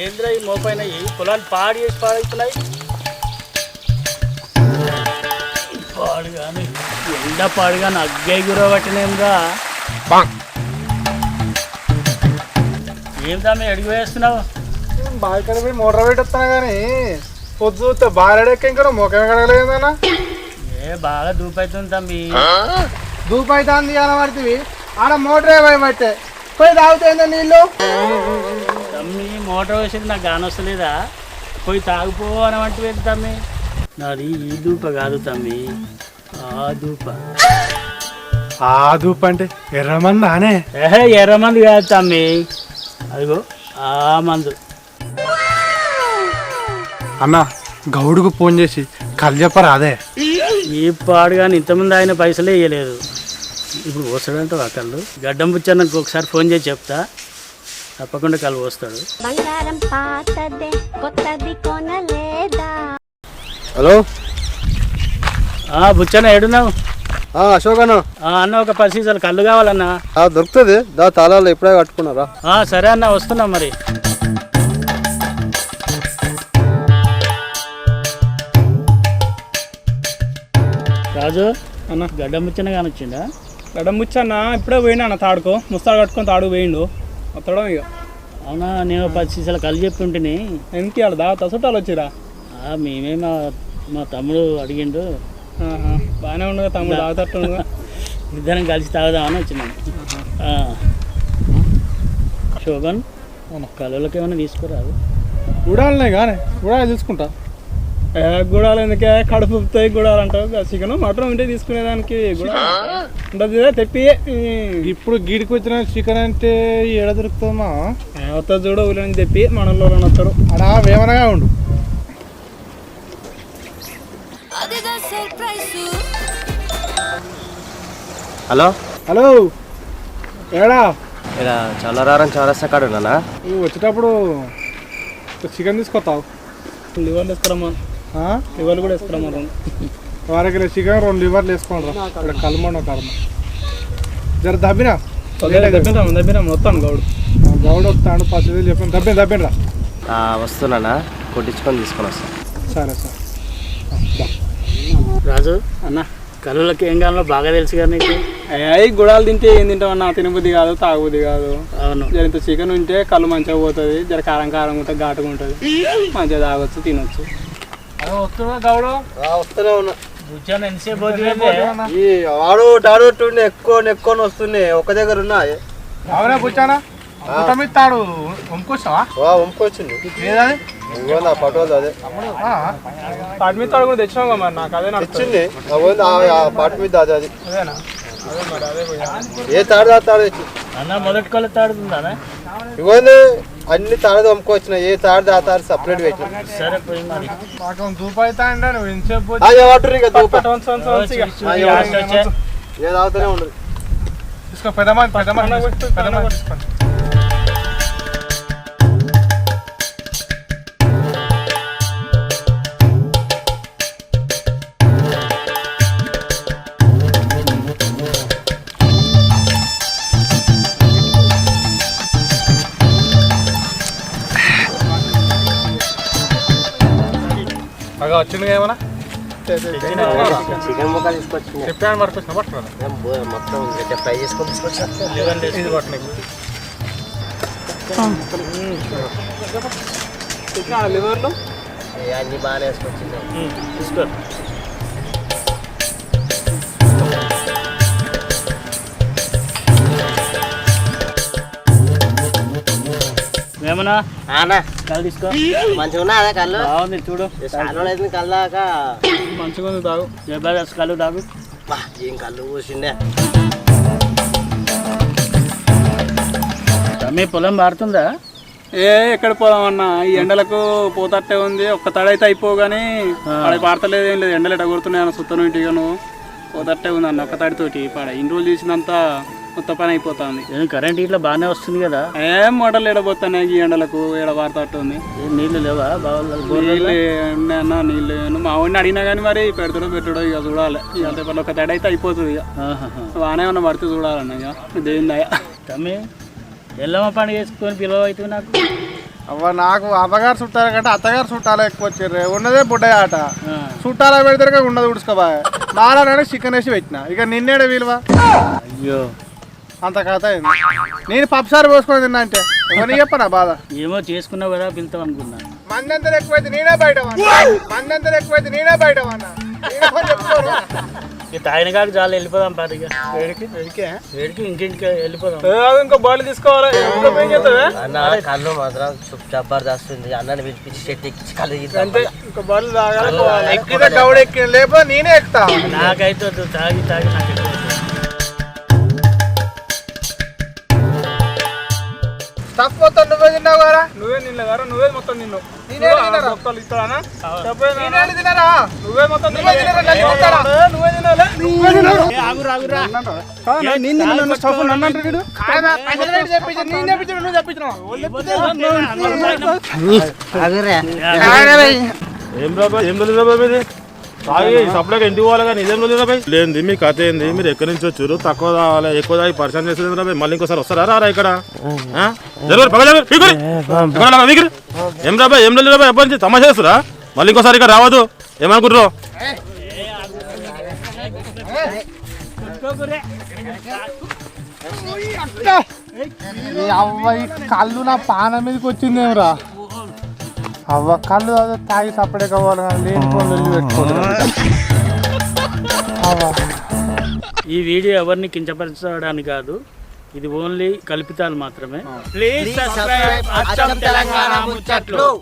ఏంద్రా ఈ మోపైనవి పొలాన్ని పాడు చేసి పాడవుతున్నాయి. పాడు కానీ ఎండ పాడు కానీ అగ్గాయి గురవ పట్టినేందా. ఏం తమ్మి అడిగి వేస్తున్నావు? బావి కడ పోయి మోటార్ పెట్టొస్తున్నా కానీ పొద్దు చూస్తే బారెడెక్క ఇంకా మొఖం కడగలేదన్నా. బాగా దూపైతుంది తమ్మి. దూపైతుంది అనబడుతుంది ఆడ మోటరే పోయి పట్టే పోయి తాగుతాయిందా నీళ్ళు. తమ్మి మోటార్ వేసేది నాకు కానొస్తలేదా? పోయి తాగిపో అనమంటే తమ్మి. నాది ఈ దూప కాదు తమ్మి, ఆ దూప. ఆ దూప అంటే ఎర్రమంది అనే. ఎర్రమంది కాదు తమ్మి, అదిగో ఆ మందు. అన్న గౌడుకు ఫోన్ చేసి కళ్ళు చెప్పరా అదే. ఈ పాడు కానీ ఇంతమంది ఆయన పైసలే ఇవ్వలేదు. ఇప్పుడు పోస్తాడంటే ఆ కళ్ళు గడ్డం పుచ్చానికి ఒకసారి ఫోన్ చేసి చెప్తా, తప్పకుండా కళ్ళు పోస్తాడు. హలో బుచ్చన్న ఏడున్నావు? అశోక్ అన్న. అన్న ఒక 10 సీసాలు కళ్ళు కావాలన్నా. దొరుకుతుంది దా, తాళాలు ఎప్పుడే కట్టుకున్నారా? సరే అన్న వస్తున్నా మరి. రాజు అన్న గడ్డం ముచ్చన్న కానొచ్చిండా? గడ్డం ముచ్చన్న ఇప్పుడే పోయినా అన్న, తాడుకో ముస్తాడు కట్టుకొని తాడుకు పోయిండు వస్తాడం ఇక. అవునా, నేను 10 సీసాలు కళ్ళు చెప్పి ఉంటేనే. ఎందుకు ఇవాళ దావత చుట్టాలు వచ్చిరా? మేమే మా తమ్ముడు అడిగిండు. బాగానే ఉండగా తమ్ముడు తాగుతట్టుండగా ఇద్దరం కలిసి తాగుదామని వచ్చినాను. శోభన్ కళ్ళకి ఏమైనా తీసుకురాదు? గుడాలనే కానీ గుడాలు తీసుకుంటా. గుడాలు ఎందుకే, కడుపు ఉపుతాయి గుడాలు అంటావు. చికెన్ మటన్ ఉంటే తీసుకునేదానికి ఉండదు తెప్పి. ఇప్పుడు గీడికి వచ్చిన చికెన్ అంటే ఎడ దొరుకుతుందా? వస్తా చూడ ఊళ్ళని తెప్పి మనలో వస్తారు. అడా వేమనగా ఉండు. హలో హలో ఏడా? ఇలా చల్లరారం చౌరస్తా కాడ ఉన్నానా? నువ్వు వచ్చేటప్పుడు చికెన్ తీసుకొస్తావు. లివర్లు వేసుకురమ్మా, లివర్లు కూడా వేసుకురమ్మా. 2 కిలో చికెన్ 2 లివర్లు వేసుకోండి రా. ఇక్కడ కలమండ కర్మ జర దబ్బినా దబ్బినా మొత్తాను గౌడు. గౌడు వస్తాడు 10 చెప్పాను. దబ్బినరా వస్తున్నానా, కొట్టించుకొని తీసుకొని వస్తాను. సరే సరే. రాజు అన్న కళ్ళకి ఏం కావాలో బాగా తెలుసు కదా నీకు. అయ్యి గుడాలు తింటే ఏం తింటామన్నా, తినబుద్ధి కాదు తాగుబుద్ధి కాదు. అవును, జర ఇంత చికెన్ ఉంటే కళ్ళు మంచిగా పోతుంది, జర కారం కారం ఉంటుంది, ఘాటుగా ఉంటుంది, మంచిగా తాగొచ్చు తినొచ్చు. వస్తున్నా గౌడు. వస్తూనే ఉన్నా. కూర్చొని ఎంతసేపు ఈ వాడు డాడోటుండే ఎక్కువ వస్తున్నాయి, ఒక దగ్గర ఉన్నాయి. అవునా కూర్చానా? తాడు వంకొచ్చావా? వంపుకొచ్చింది ఏదది? పటోలు అదే పాటి మీద తాడు కూడా తెచ్చినావు కదా మరి. నాకు అదే నచ్చింది పాటు మీద అదే. అది అదేనా? అదే మరి అదే ఏ తాడు తాడు అన్న మొదటి కళ్ళు తాడుతుందా? ఇవ్వండి అన్ని తాడు వంపుకొచ్చినాయి. ఏ తాడు ఆ తాడు సపరేట్ పెట్టినా. సరే పోయి మరి. నాకు దూపు అవుతా అంటే నువ్వు ఎంతసేపు నేను అవుతూనే ఉండదు. తీసుకో పెద్దమ్మ తీసుకోండి. బాగా వచ్చింది ఏమన్నా చికెన్ ముక్క తీసుకొచ్చింది. చెప్పాను పట్టుకొచ్చిన పట్టుకున్నా మొత్తం ఫ్రై చేసుకొని తీసుకొచ్చా. ఇది పట్టు లివర్లు అన్ని బాగానే వేసుకొచ్చింది. తీసుకో. ఏమన్నా కళ్ళు తీసుకో. మంచిగా ఉన్నా అదే కళ్ళు బాగుంది చూడు. అయితే కళ్ళు దాకా మంచిగా ఉంది తాగు. జబర్దస్త్ కళ్ళు తాగు. ఏం కళ్ళు కూర్చుండే. మీ పొలం మారుతుందా? ఎక్కడ పోదామన్నా, ఈ ఎండలకు పోతట్టే ఉంది. ఒక్క తడైతే అయిపోగానే అక్కడ పాడతలేదు, ఏం లేదు. ఎండలు ఎట్ట కొడుతున్నాయి సుత్తను ఇంటిగా నువ్వు పోతట్టే ఉంది అన్న. ఒక్క తడితోటి పాడ ఇన్ని రోజులు చేసినంతా మొత్త పని అయిపోతుంది. కరెంట్ ఇట్లా బాగానే వస్తుంది కదా. ఏం మోటార్లు ఎడబోతున్నాయి ఈ ఎండలకు, ఎడ పారుతట్టు ఉంది. నీళ్ళు లేవా? నీళ్ళు నీళ్ళు మా వాడిని అడిగినా కానీ మరి పెడతాడో పెట్టడో ఇక చూడాలి. ఇక ఒక తడి అయితే అయిపోతుంది. ఇక బాగానే ఉన్న పడితే చూడాలన్న. ఇక దేనిదయ్యా తమ్మి ఎల్లమ్మ పండుగ వేసుకొని పిలువ అవుతుంది నాకు. అవ్వ నాకు అవ్వగారు చుట్టాల కంటే అత్తగారు చుట్టాలు ఎక్కువ వచ్చారు ఉన్నదే బుడ్డయ్య ఆట ఆ. చుట్టాల పెడితే ఉండదు ఉడుచుకోబా నారాయణ చికెన్ వేసి పెట్టిన ఇక నిన్నేడే విలువ అయ్యో అంత కథ అయింది నేను పప్పుసారి పోసుకొని తిన్నా అంటే ఎవరిని చెప్పనా బాధ ఏమో చేసుకున్నావు కదా పిలుతాం అనుకున్నాను. మందంతా ఎక్కువైతే నేనే బయట మందంతా ఎక్కువైతే నేనే బయట చెప్పుకోరు ఇక తాగిన కాక చాలా వెళ్ళిపోదాం పాటిగా వేడికి ఇంటింటికి వెళ్ళిపోదాం. ఇంకో బాల్ తీసుకోవాలి అన్న కళ్ళు మాత్రం జబర్దస్త్ ఉంది. అన్నని పిలిపించి చెట్టు ఎక్కించి కళ్ళు అంతే ఇంకో బాల్ తాగాలి. ఎక్కితే గౌడ ఎక్కిన లేకపోతే నేనే ఎక్కుతా నాకైతే వద్దు, తాగి తాగి నాకు ఎక్కువ. స్టఫ్ మొత్తం నువ్వే తిన్నావు కదా నువ్వే నిన్నగారా నువ్వే మొత్తం నిన్ను నేనే తిన్నారా? ఒక్కళ్ళు ఇస్తానా నేనే తిన్నారా నువ్వే మొత్తం నువ్వే తిన్నారా? నన్ను కొడతారా? నువ్వే తినాలి ఏ, ఆగురా ఆగురా. ఏం రాబాయ్ ఏం రోజులు రాబాయ్ ఇది తాగి సపరేట్గా ఇంటికి పోవాలి కానీ ఇదేం రోజులు రాబాయ్ లేనిది మీ కథ ఏంది మీరు ఎక్కడి నుంచి వచ్చారు తక్కువ తాగాలి ఎక్కువ తాగి పరిచయం చేసేది రాబాయ్ మళ్ళీ ఇంకోసారి వస్తారా రారా ఇక్కడ ఏం రాబాయ్ ఏం రోజులు రాబాయ్ అబ్బాయి తమాషా చేస్తురా మళ్ళీ ఇంకోసారి ఇక్కడ రావద్దు ఏమనుకుంటారు అవ్వ ఈ కళ్ళు నా పాన మీదకి వచ్చిందేమరా అవ్వ కళ్ళు అదే తాగి సపడే కావాలి లేని ఫోన్లు పెట్టుకోవడం ఈ వీడియో ఎవరిని కించపరచడానికి కాదు, ఇది ఓన్లీ కల్పితాలు మాత్రమే. ప్లీజ్ సబ్స్క్రైబ్ అచ్చం తెలంగాణ ముచ్చట్లు.